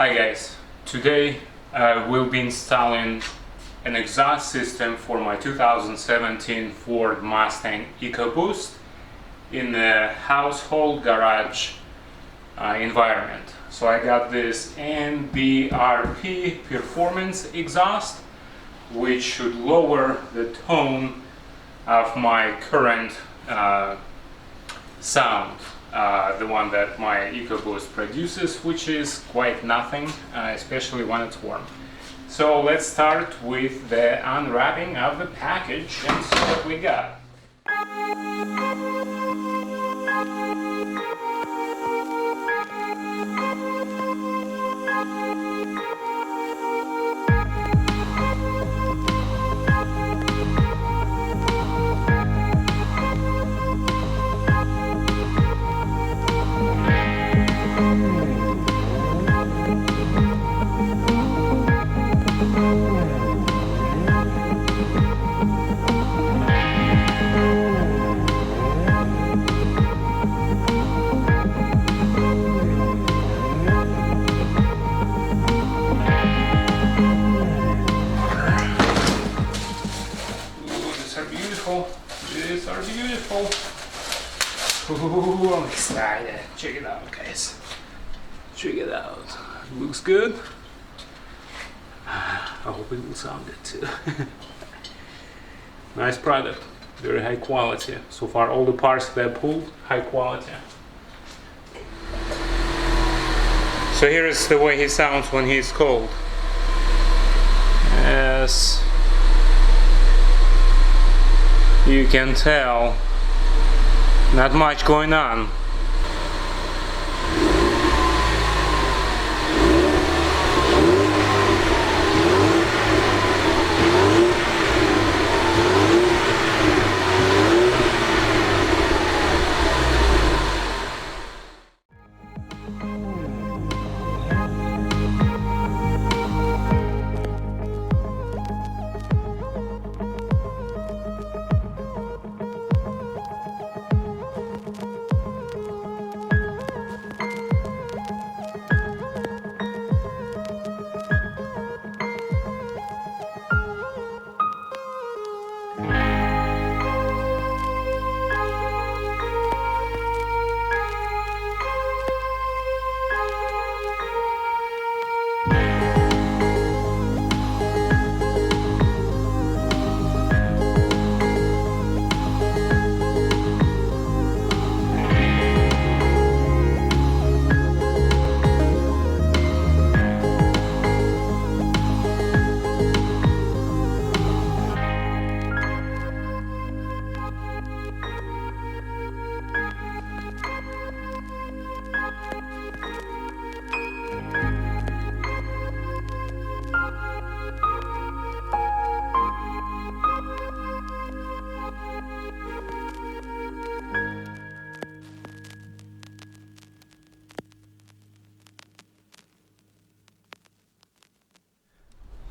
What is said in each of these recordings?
Hi guys, today we'll be installing an exhaust system for my 2017 Ford Mustang Ecoboost in a household garage environment. So I got this MBRP performance exhaust, which should lower the tone of my current sound, the one that my Ecoboost produces, which is quite nothing, especially when it's warm. So let's start with the unwrapping of the package and see what we got. These are beautiful. Ooh, I'm excited. Check it out, guys. Check it out. Looks good. I hope it will sound good too. Nice product. Very high quality. So far, all the parts that I pulled, high quality. So here is the way he sounds when he's cold. As you can tell, not much going on.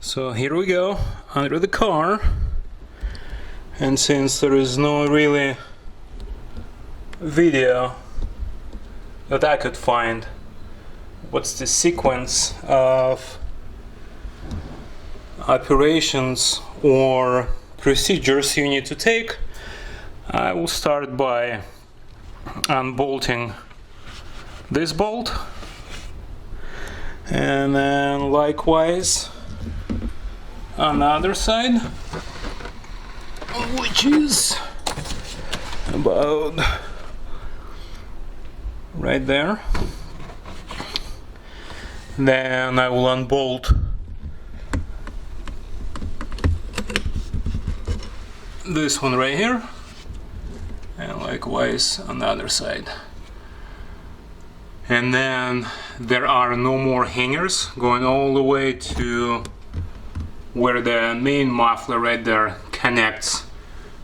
So here we go, under the car, and since there is no really video that I could find, what's the sequence of operations or procedures you need to take, I will start by unbolting this bolt, and then likewise on the other side, which is about right there. Then I will unbolt this one right here, and likewise on the other side. And then there are no more hangers going all the way to where the main muffler right there connects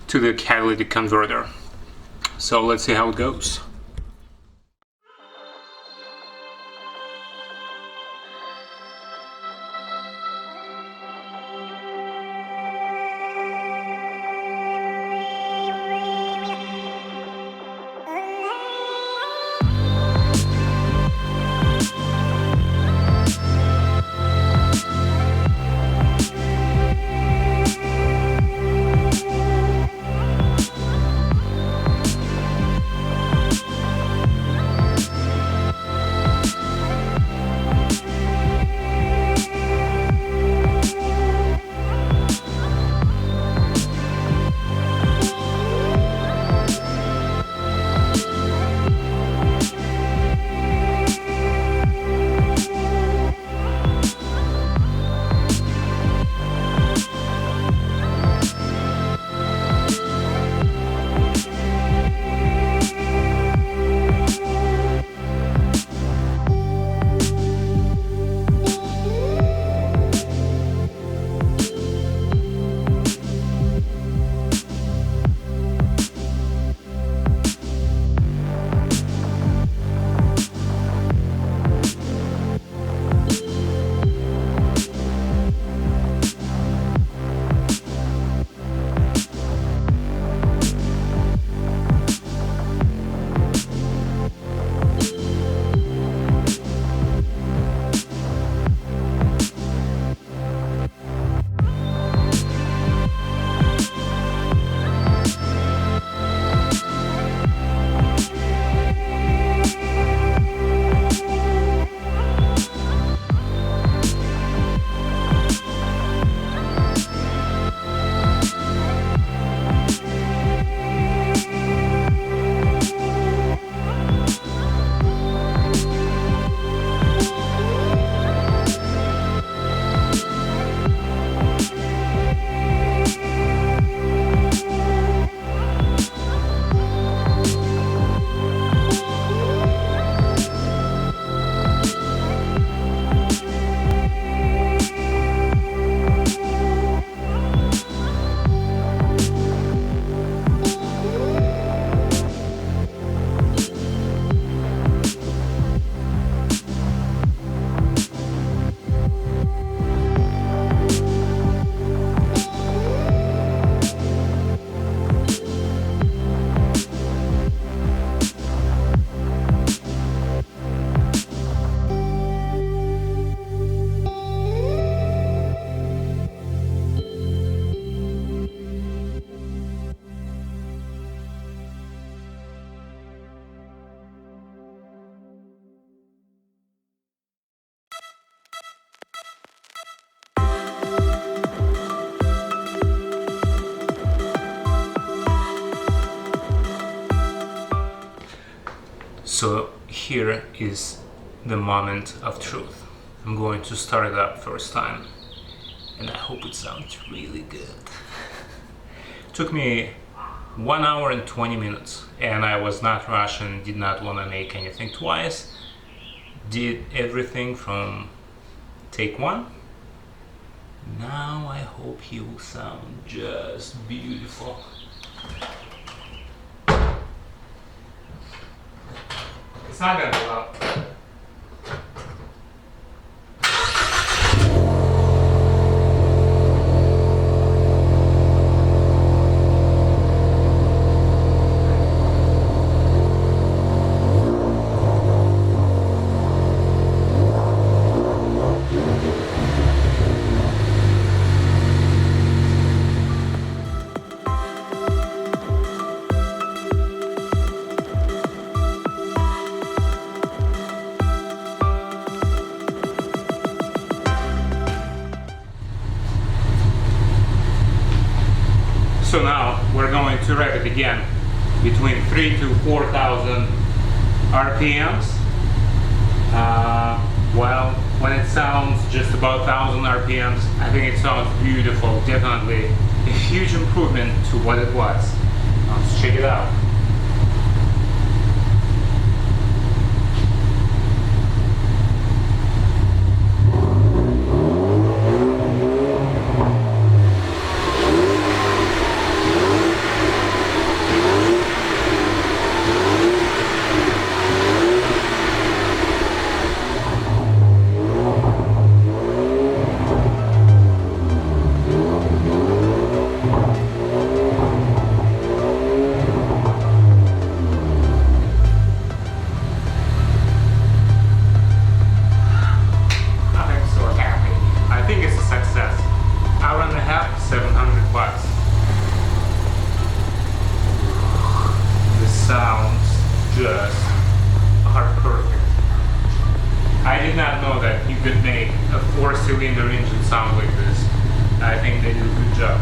to the catalytic converter. So let's see how it goes. So here is the moment of truth. I'm going to start it up first time, and I hope it sounds really good. Took me 1 hour and 20 minutes, and I was not rushing, did not want to make anything twice. Did everything from take one. Now I hope he will sound just beautiful. It's not gonna be loud. So now we're going to rev it again between 3 to 4,000 RPMs. Well, when it sounds just about 1,000 RPMs, I think it sounds beautiful. Definitely a huge improvement to what it was. Let's check it out. Hour and a half, 700 watts. The sounds just are perfect. I did not know that you could make a 4-cylinder engine sound like this. I think they did a good job.